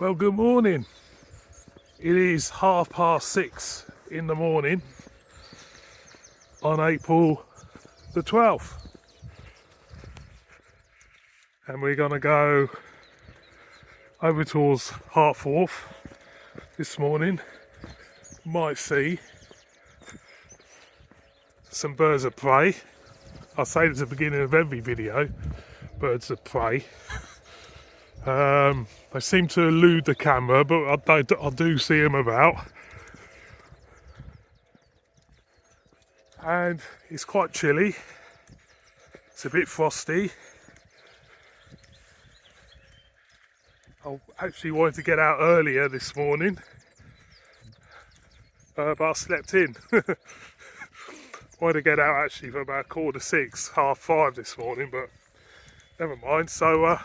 Well, good morning. It is 6:30 in the morning on April the 12th. And we're going to go over towards Hartforth this morning. Might see some birds of prey. I say it at the beginning of every video, birds of prey. They seem to elude the camera, but I do see them about. And it's quite chilly. It's a bit frosty. I actually wanted to get out earlier this morning, but I slept in. Wanted to get out actually for about 6:45, 5:30 this morning, but never mind. So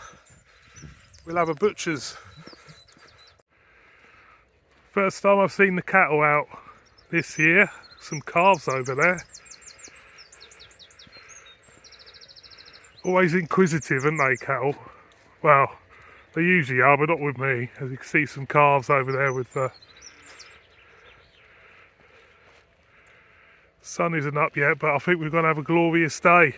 we'll have a butcher's. First time I've seen the cattle out this year. Some calves over there. Always inquisitive, aren't they, cattle? Well, they usually are, but not with me. As you can see, some calves over there with the sun isn't up yet, but I think we're going to have a glorious day.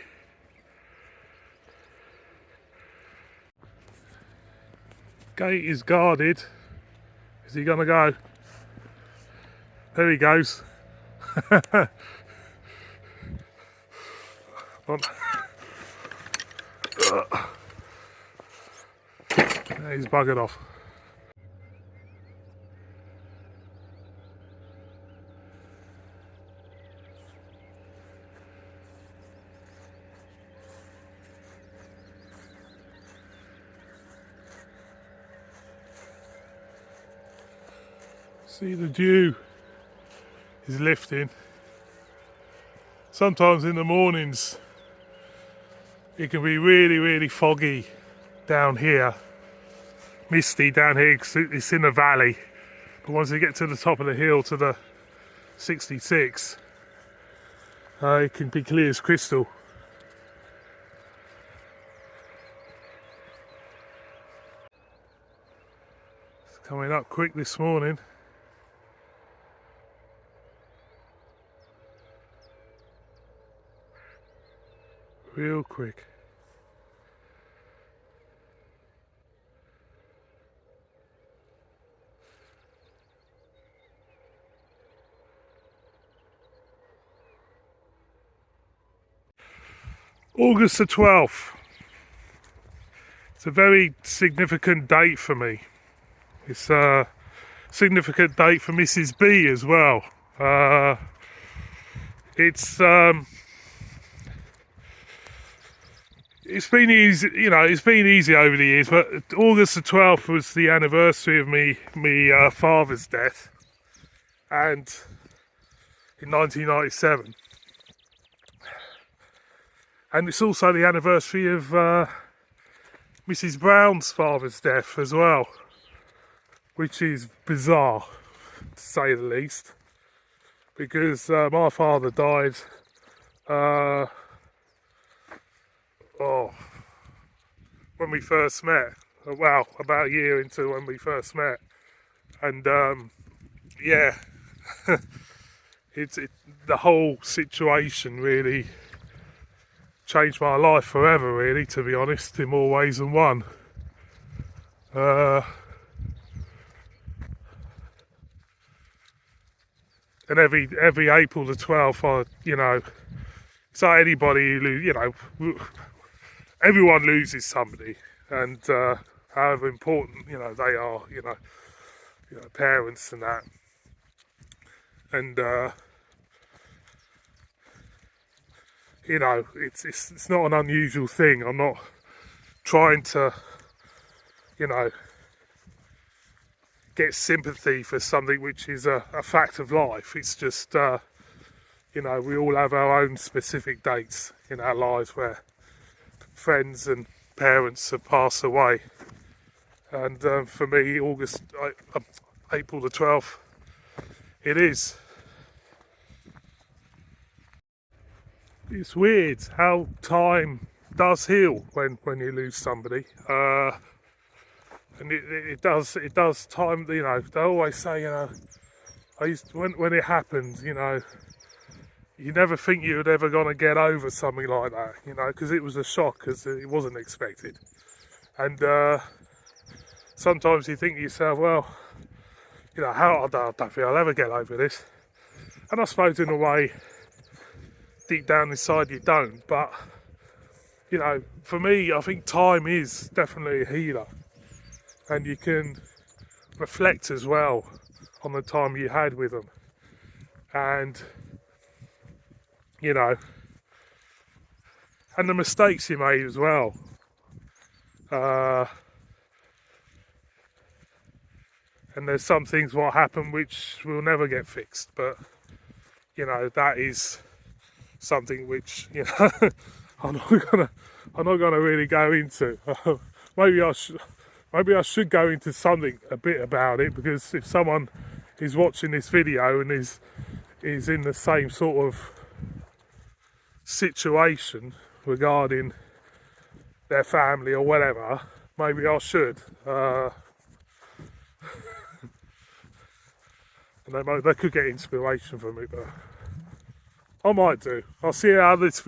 Gate is guarded. Is he going to go? There he goes. He's buggered off. See, the dew is lifting. Sometimes in the mornings it can be really foggy down here, misty down here because it's in the valley, but once you get to the top of the hill to the 66, it can be clear as crystal. It's coming up quick this morning. Real quick. August the 12th. It's a very significant date for me. It's a significant date for Mrs. B as well. It's been easy, it's been easy over the years, but August the 12th was the anniversary of me father's death, and in 1997. And it's also the anniversary of Mrs. Brown's father's death as well, which is bizarre, to say the least, because my father died when we first met. Well, about a year into when we first met, and yeah, the whole situation really changed my life forever, really, to be honest, in more ways than one. And every April the 12th, it's like anybody who everyone loses somebody, and however important they are, parents and that, and it's not an unusual thing. I'm not trying to get sympathy for something which is a fact of life. It's just we all have our own specific dates in our lives where friends and parents have passed away, and for me, April the 12th, it is. It's weird how time does heal when you lose somebody. And it does time. You know, they always say, you know, when it happened, you know, you never think you were ever going to get over something like that, you know, because it was a shock, because it wasn't expected. And sometimes you think to yourself, well, you know, I don't think I'll ever get over this. And I suppose in a way, deep down inside you don't. But, you know, for me, I think time is definitely a healer. And you can reflect as well on the time you had with them. And, you know, and the mistakes you made as well. And there's some things what happen which will never get fixed, but you know, that is something which, you know, I'm not gonna really go into. maybe I should go into something a bit about it, because if someone is watching this video and is in the same sort of situation regarding their family or whatever, maybe I should. And they could get inspiration from it, but I might do. I'll see how this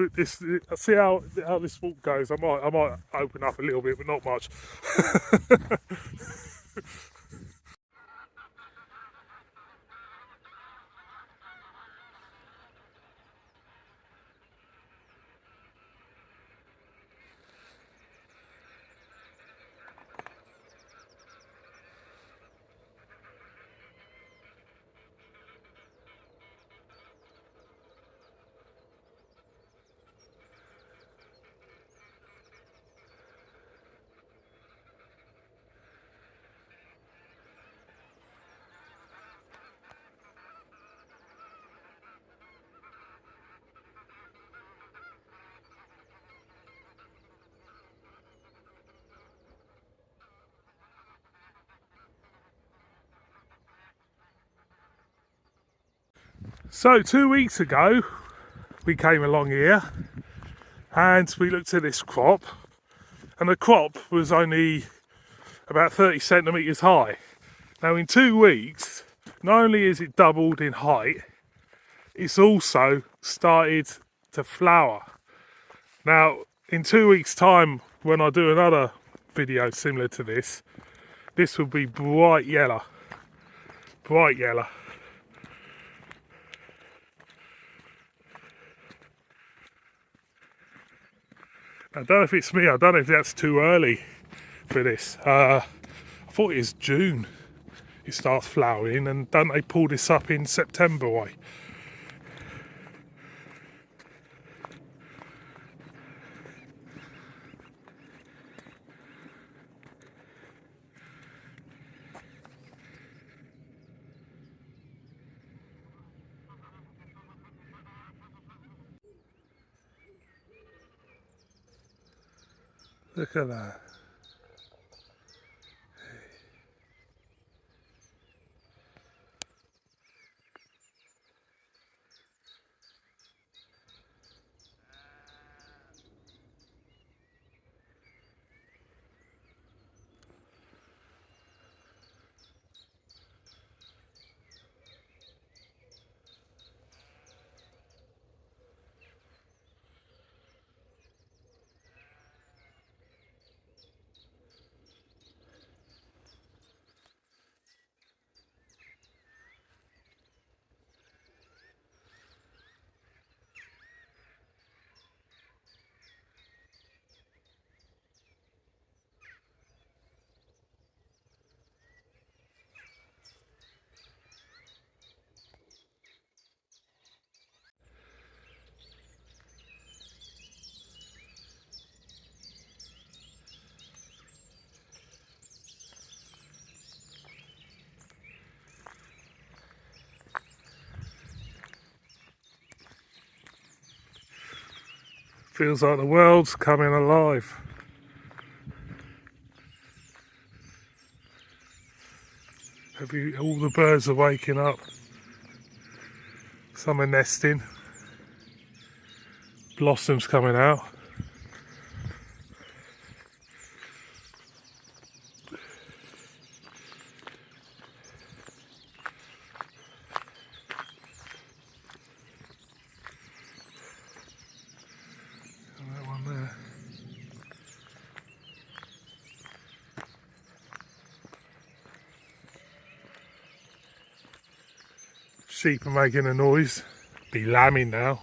I'll see how this walk goes. I might open up a little bit, but not much. So 2 weeks ago, we came along here and we looked at this crop, and the crop was only about 30 centimetres high. Now in 2 weeks, not only is it doubled in height, it's also started to flower. Now in 2 weeks time, when I do another video similar to this will be bright yellow. Bright yellow. I don't know if it's me, I don't know if that's too early for this. I thought it was June it starts flowering, and don't they pull this up in September way? Look at that. Feels like the world's coming alive. All the birds are waking up. Some are nesting. Blossoms coming out. sheep are making a noise. Be lambing now.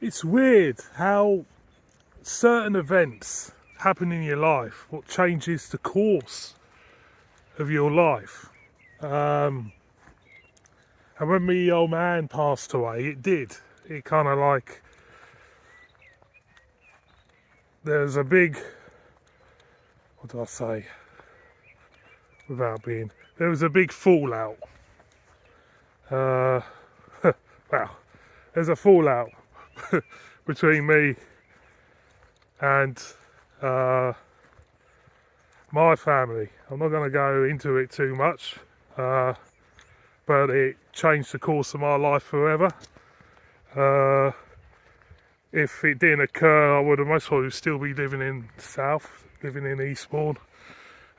It's weird how certain events happen in your life, what changes the course of your life. And when my old man passed away, it did. It kind of like, there's a big, what do I say, without being, there was a big fallout. Well, there's a fallout between me and my family. I'm not going to go into it too much, but it changed the course of my life forever. If it didn't occur, I would have most probably still be living in South, living in Eastbourne.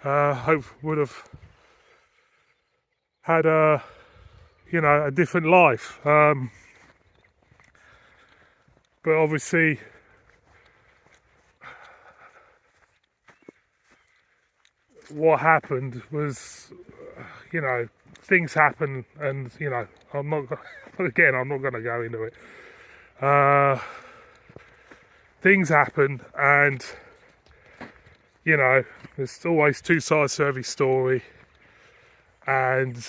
Hope would have had a different life. But obviously, what happened was, things happen, and I'm not going to go into it. Things happen, and there's always two sides to every story, and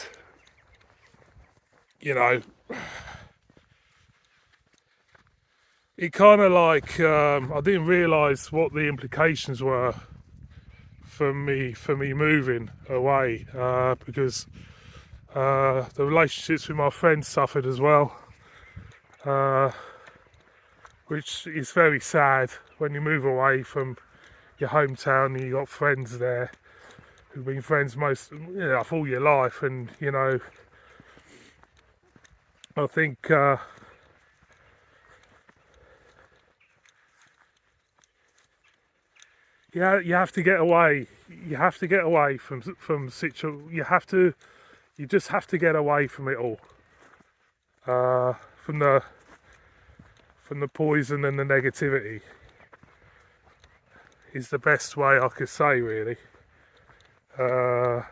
it kind of like I didn't realise what the implications were for me moving away, because the relationships with my friends suffered as well, which is very sad when you move away from your hometown and you got friends there who've been friends all your life, and I think you have to get away. You have to get away from you just have to get away from it all, from the poison and the negativity is the best way I could say, really. But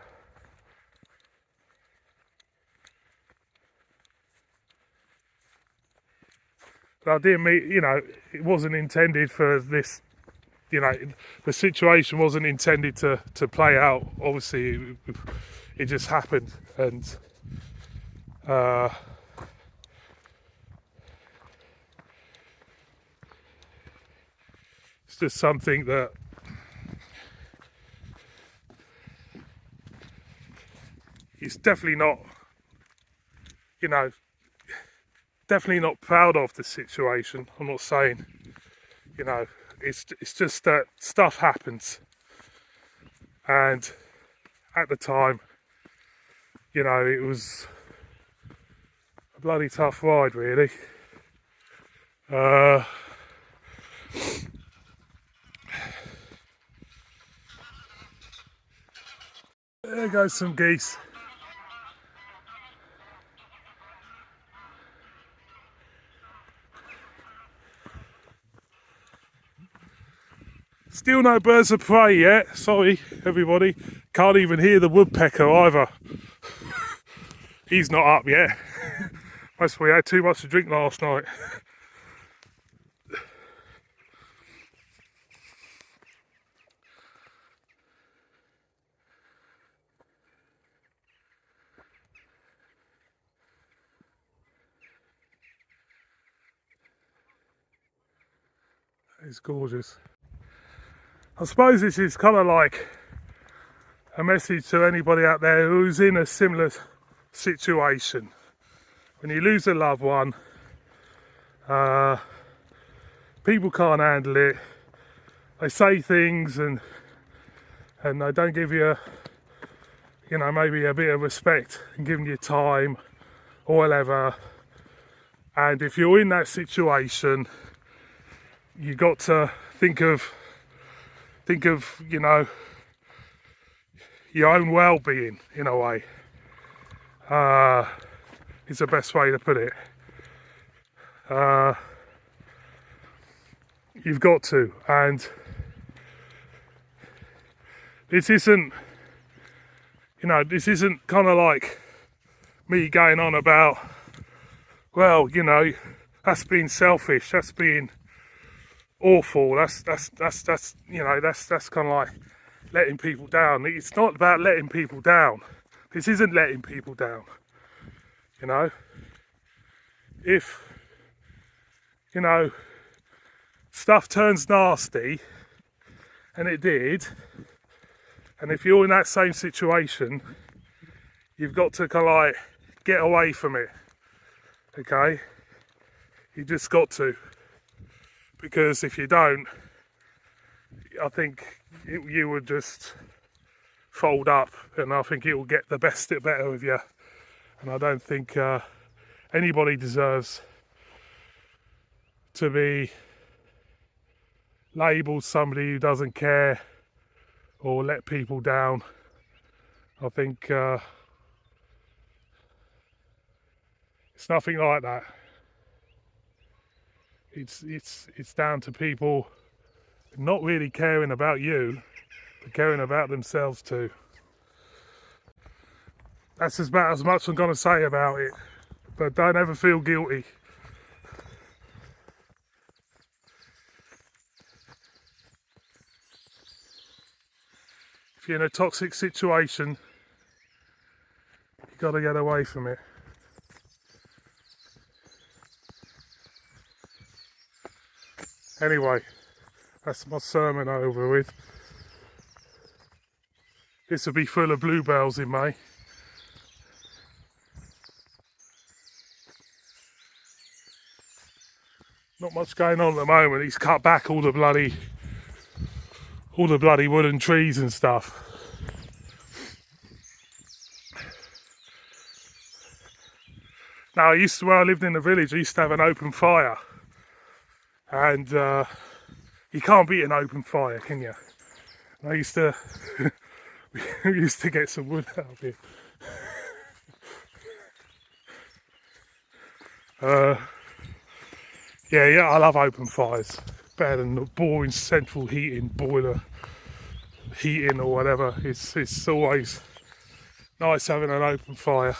I didn't mean, it wasn't intended for this. The situation wasn't intended to play out. Obviously, it just happened, and it's just something that it's definitely not, definitely not proud of the situation. I'm not saying, it's just that stuff happens, and at the time, it was a bloody tough ride, really. There goes some geese. Still no birds of prey yet. Sorry, everybody. Can't even hear the woodpecker either. He's not up yet. Must we had too much to drink last night. It's gorgeous. I suppose this is kind of like a message to anybody out there who's in a similar situation. When you lose a loved one, people can't handle it. They say things and they don't give you, maybe a bit of respect and giving you time or whatever. And if you're in that situation, you got to think of your own well-being in a way. Is the best way to put it. You've got to, and this isn't kind of like me going on about, well, that's being selfish, that's being awful, that's kind of like letting people down. It's not about letting people down. This isn't letting people down. If stuff turns nasty, and it did, and if you're in that same situation, you've got to kind of like get away from it. Okay, you just got to, because if you don't, I think you would just fold up, and I think it will get the better of you. And I don't think anybody deserves to be labelled somebody who doesn't care or let people down. I think it's nothing like that. It's down to people not really caring about you, but caring about themselves too. That's about as much I'm going to say about it, but don't ever feel guilty. If you're in a toxic situation, you've got to get away from it. Anyway, that's my sermon over with. This will be full of bluebells in May. Not much going on at the moment. He's cut back all the bloody wooden trees and stuff. Now, where I lived in the village, I used to have an open fire, and you can't beat an open fire, can you? I used to we used to get some wood out of it. Yeah, I love open fires. Better than the boring central heating, boiler heating or whatever. It's always nice having an open fire.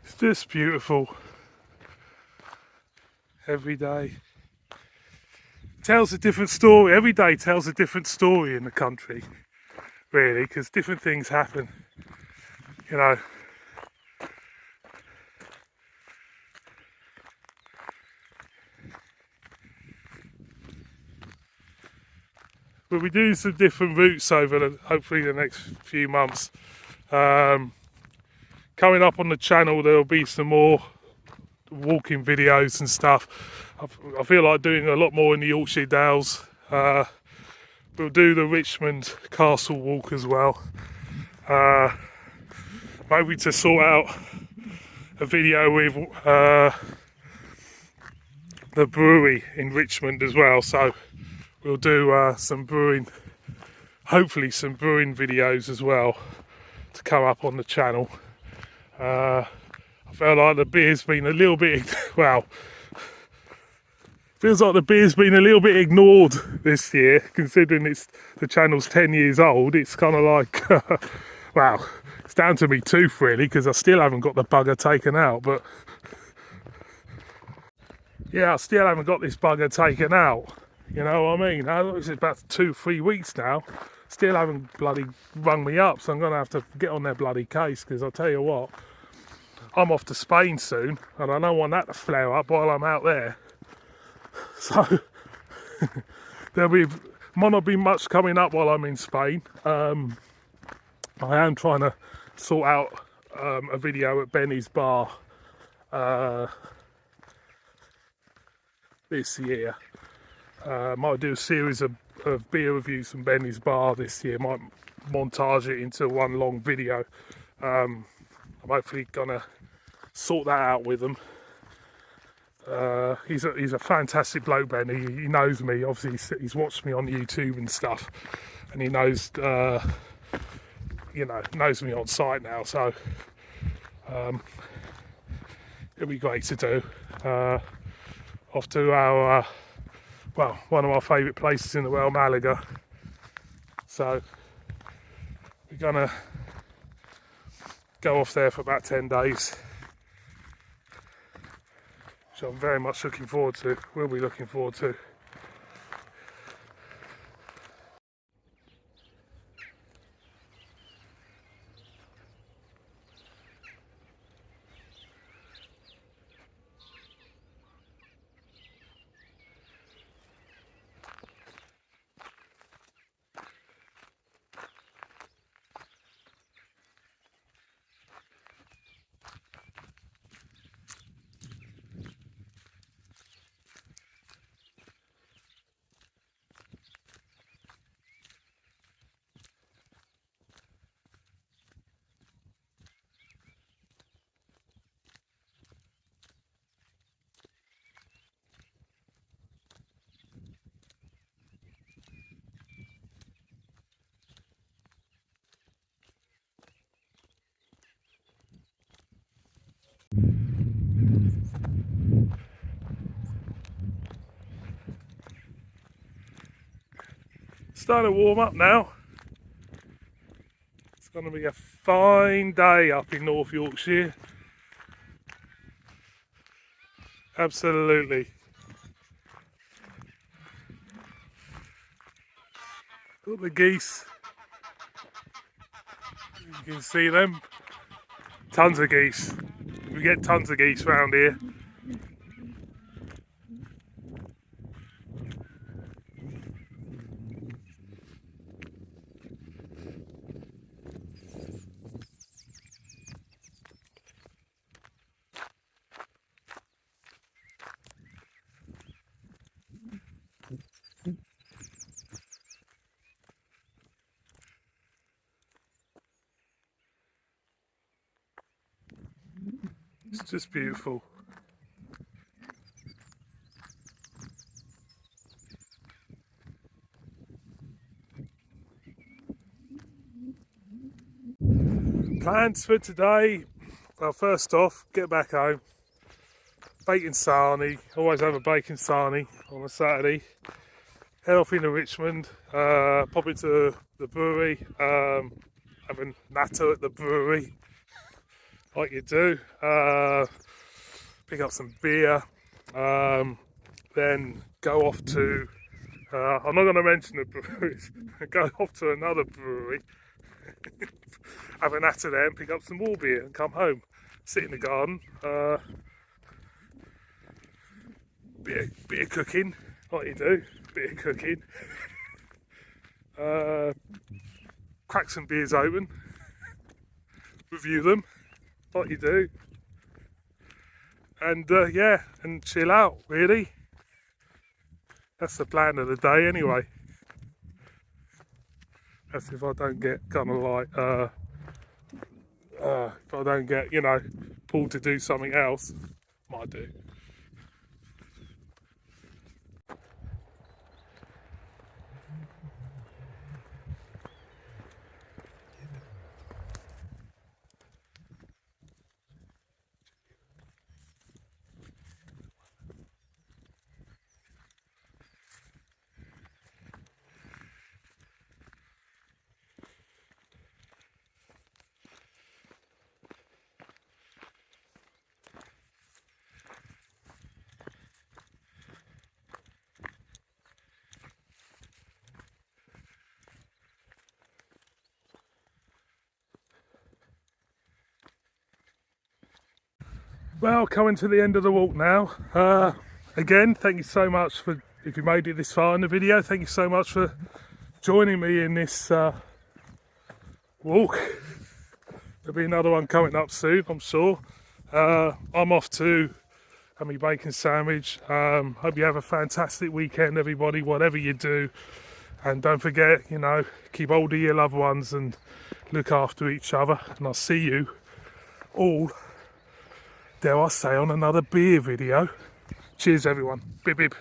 It's just beautiful. Every day tells a different story. Every day tells a different story in the country, really, because different things happen. We'll be doing some different routes over hopefully the next few months. Coming up on the channel, there'll be some more walking videos and stuff. I feel like doing a lot more in the Yorkshire Dales. We'll do the Richmond Castle walk as well. Maybe to sort out a video with the brewery in Richmond as well. So we'll do hopefully some brewing videos as well to come up on the channel. I felt like the beer's been a little bit, well, Feels like the beer's been a little bit ignored this year, considering the channel's 10 years old. It's kind of like, well, it's down to me tooth really, because I still haven't got the bugger taken out. But yeah, I still haven't got this bugger taken out. You know what I mean? It's about 2-3 weeks now. Still haven't bloody rung me up, so I'm going to have to get on their bloody case, because I'll tell you what, I'm off to Spain soon, and I don't want that to flare up while I'm out there. So might not be much coming up while I'm in Spain. I am trying to sort out a video at Benny's Bar this year. Might do a series of beer reviews from Benny's Bar this year. Might montage it into one long video. I'm hopefully gonna sort that out with them. He's a fantastic bloke, Benny. He knows me. Obviously, he's watched me on YouTube and stuff, and he knows, knows me on site now. So it'll be great to do. Off to our one of our favourite places in the world, Malaga. So we're gonna go off there for about 10 days. which I'm very much looking forward to, will be looking forward to. Starting to warm up now. It's going to be a fine day up in North Yorkshire. Absolutely. Got the geese. You can see them. Tons of geese. We get tons of geese around here. It's just beautiful. Plans for today, well, first off, get back home, bacon sarnie, always have a bacon sarnie on a Saturday, head off into Richmond, pop into the brewery, have a natter at the brewery, like you do, pick up some beer, then go off to, I'm not going to mention the breweries, go off to another brewery, have a natter there and pick up some more beer and come home, sit in the garden, bit of cooking, like you do, bit of cooking, crack some beers open, review them, like you do, and yeah, and chill out, really. That's the plan of the day anyway. That's if I don't get kind of like, if I don't get, you know, pulled to do something else, might do. Well, coming to the end of the walk now. Again, thank you so much for, if you made it this far in the video, thank you so much for joining me in this walk. There'll be another one coming up soon, I'm sure. I'm off to have my bacon sandwich. Hope you have a fantastic weekend, everybody, whatever you do. And don't forget, you know, keep hold of your loved ones and look after each other. And I'll see you all, dare I say, on another beer video. Cheers, everyone. Bip, bip.